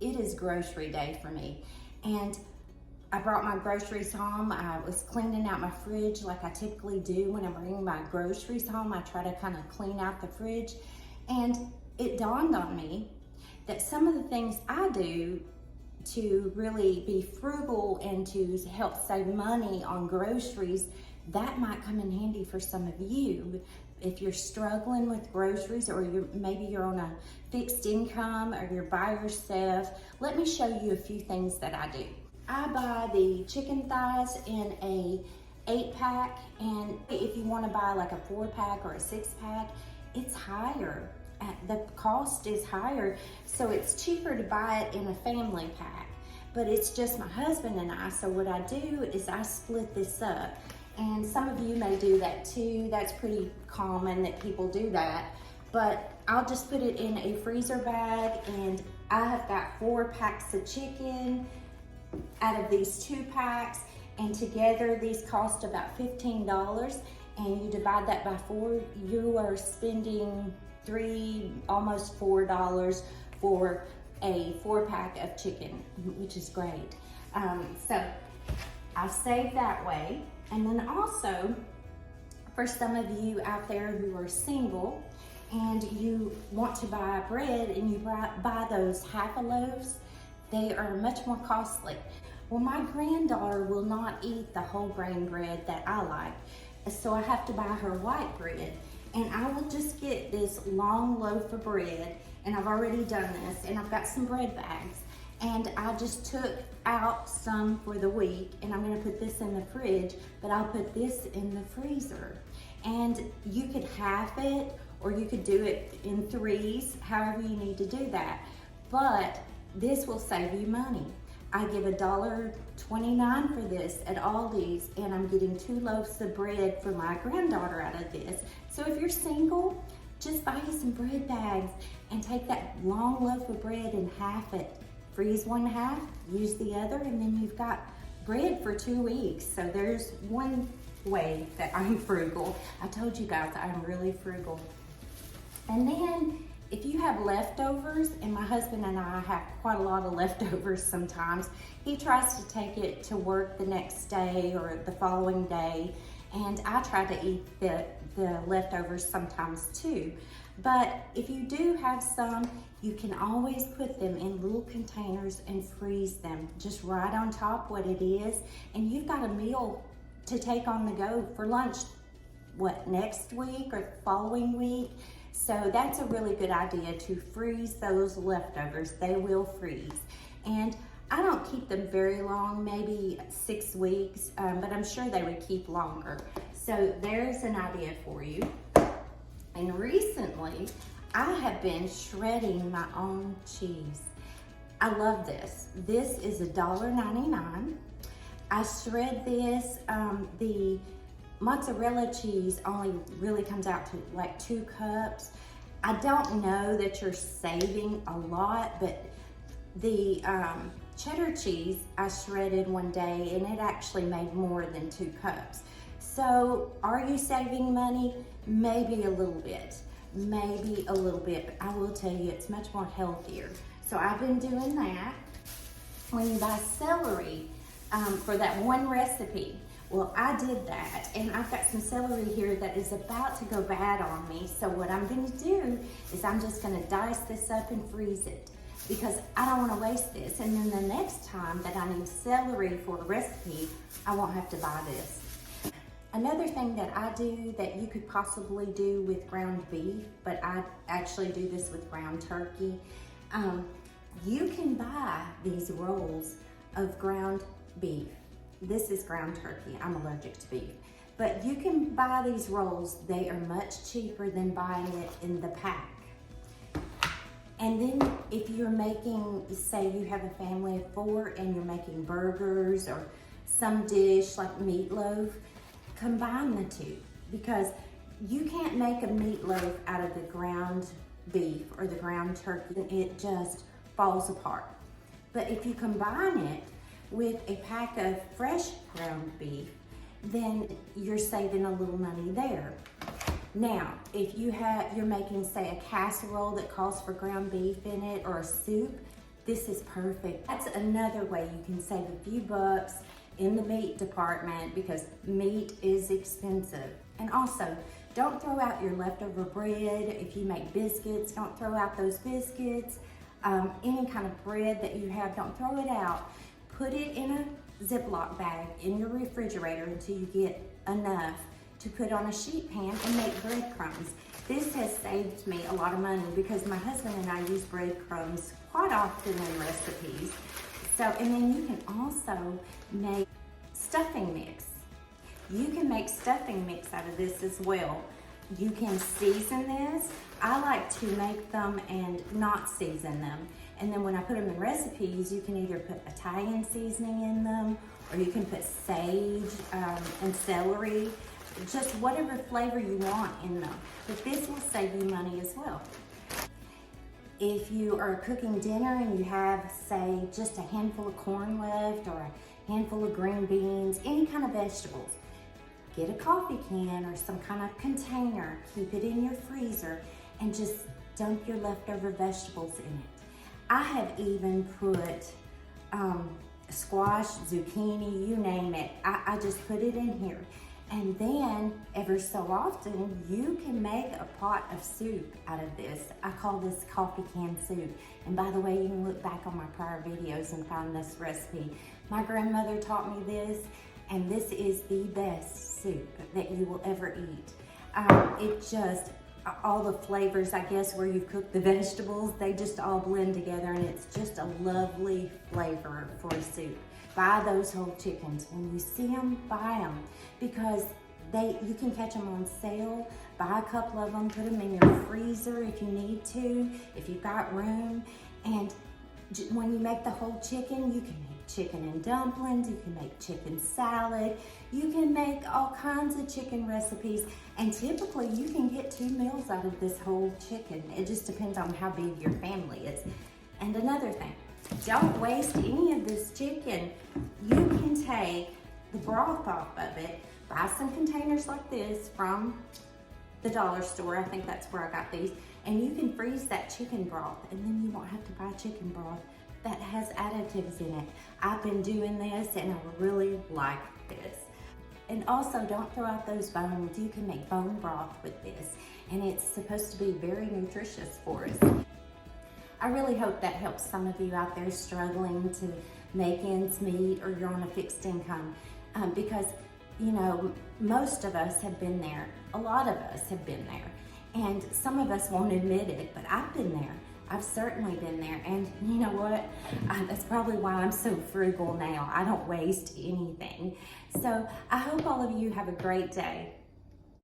it is grocery day for me. And I brought my groceries home. I was cleaning out my fridge like I typically do when I bring my groceries home. I try to kind of clean out the fridge. And it dawned on me that some of the things I do to really be frugal and to help save money on groceries, that might come in handy for some of you. If you're struggling with groceries, or maybe you're on a fixed income, or you're by yourself, let me show you a few things that I do. I buy the chicken thighs in a 8-pack, and if you want to buy like a 4-pack or a 6-pack, it's higher. The cost is higher, so it's cheaper to buy it in a family pack. But it's just my husband and I, so what I do is I split this up. And some of you may do that too. That's pretty common that people do that. But I'll just put it in a freezer bag, and I have got 4 packs of chicken out of these 2 packs, and together these cost about $15, and you divide that by 4, you are spending almost $4 for a 4-pack of chicken, which is great. So I save that way. And then also, for some of you out there who are single and you want to buy bread and you buy those half-a loaves, they are much more costly. Well, my granddaughter will not eat the whole grain bread that I like, so I have to buy her white bread. And I will just get this long loaf of bread, and I've already done this, and I've got some bread bags. And I just took out some for the week, and I'm gonna put this in the fridge, but I'll put this in the freezer. And you could half it, or you could do it in 3s, however you need to do that. But this will save you money. I give $1.29 for this at Aldi's, and I'm getting 2 loaves of bread for my granddaughter out of this. So if you're single, just buy you some bread bags and take that long loaf of bread and half it. Freeze 1/2, use the other, and then you've got bread for 2 weeks. So there's one way that I'm frugal. I told you guys I'm really frugal. And then if you have leftovers, and my husband and I have quite a lot of leftovers sometimes, he tries to take it to work the next day or the following day, and I try to eat the leftovers sometimes too. But if you do have some, you can always put them in little containers and freeze them. Just write on top what it is, and you've got a meal to take on the go for lunch, next week or the following week. So that's a really good idea, to freeze those leftovers. They will freeze. And I don't keep them very long, maybe 6 weeks, but I'm sure they would keep longer. So there's an idea for you. And recently, I have been shredding my own cheese. I love this. This is $1.99. I shred this. The mozzarella cheese only really comes out to like 2 cups. I don't know that you're saving a lot, but the cheddar cheese I shredded one day, and it actually made more than 2 cups. So are you saving money? Maybe a little bit, but I will tell you it's much more healthier. So I've been doing that. When you buy celery for that one recipe, well, I did that, and I've got some celery here that is about to go bad on me. So what I'm gonna do is I'm just gonna dice this up and freeze it, because I don't wanna waste this. And then the next time that I need celery for a recipe, I won't have to buy this. Another thing that I do that you could possibly do with ground beef, but I actually do this with ground turkey, you can buy these rolls of ground beef. This is ground turkey. I'm allergic to beef. But you can buy these rolls. They are much cheaper than buying it in the pack. And then if you're making, say you have a family of 4 and you're making burgers or some dish like meatloaf, combine the 2, because you can't make a meatloaf out of the ground beef or the ground turkey. It just falls apart. But if you combine it with a pack of fresh ground beef, then you're saving a little money there. Now, if you're making, say, a casserole that calls for ground beef in it, or a soup, This is perfect. That's another way you can save a few bucks in the meat department because meat is expensive. And also, don't throw out your leftover bread. If you make biscuits, don't throw out those biscuits. Any kind of bread that you have, don't throw it out. Put it in a Ziploc bag in your refrigerator until you get enough to put on a sheet pan and make breadcrumbs. This has saved me a lot of money because my husband and I use breadcrumbs quite often in recipes. So, and then you can also make stuffing mix. You can make stuffing mix out of this as well. You can season this. I like to make them and not season them. And then when I put them in recipes, you can either put Italian seasoning in them, or you can put sage and celery, just whatever flavor you want in them. But this will save you money as well. If you are cooking dinner and you have, say, just a handful of corn left or a handful of green beans, any kind of vegetables, get a coffee can or some kind of container, keep it in your freezer, and just dump your leftover vegetables in it. I have even put squash, zucchini, you name it. I just put it in here. And then, ever so often, you can make a pot of soup out of this. I call this coffee can soup. And by the way, you can look back on my prior videos and find this recipe. My grandmother taught me this, and this is the best soup that you will ever eat. It just, all the flavors, I guess, where you've cooked the vegetables, they just all blend together, and it's just a lovely flavor for a soup. Buy those whole chickens. When you see them, buy them, because you can catch them on sale. Buy a couple of them, put them in your freezer if you need to, if you've got room. And when you make the whole chicken, you can make chicken and dumplings, you can make chicken salad, you can make all kinds of chicken recipes, and typically you can get 2 meals out of this whole chicken. It just depends on how big your family is. And another thing, don't waste any of this chicken. You can take the broth off of it, buy some containers like this from the dollar store. I think that's where I got these. And you can freeze that chicken broth, and then you won't have to buy chicken broth that has additives in it. I've been doing this and I really like this. And also, don't throw out those bones. You can make bone broth with this, and it's supposed to be very nutritious for us. I really hope that helps some of you out there struggling to make ends meet, or you're on a fixed income, because, you know, most of us have been there. A lot of us have been there, and some of us won't admit it, but I've been there. I've certainly been there, and you know what? That's probably why I'm so frugal now. I don't waste anything. So I hope all of you have a great day.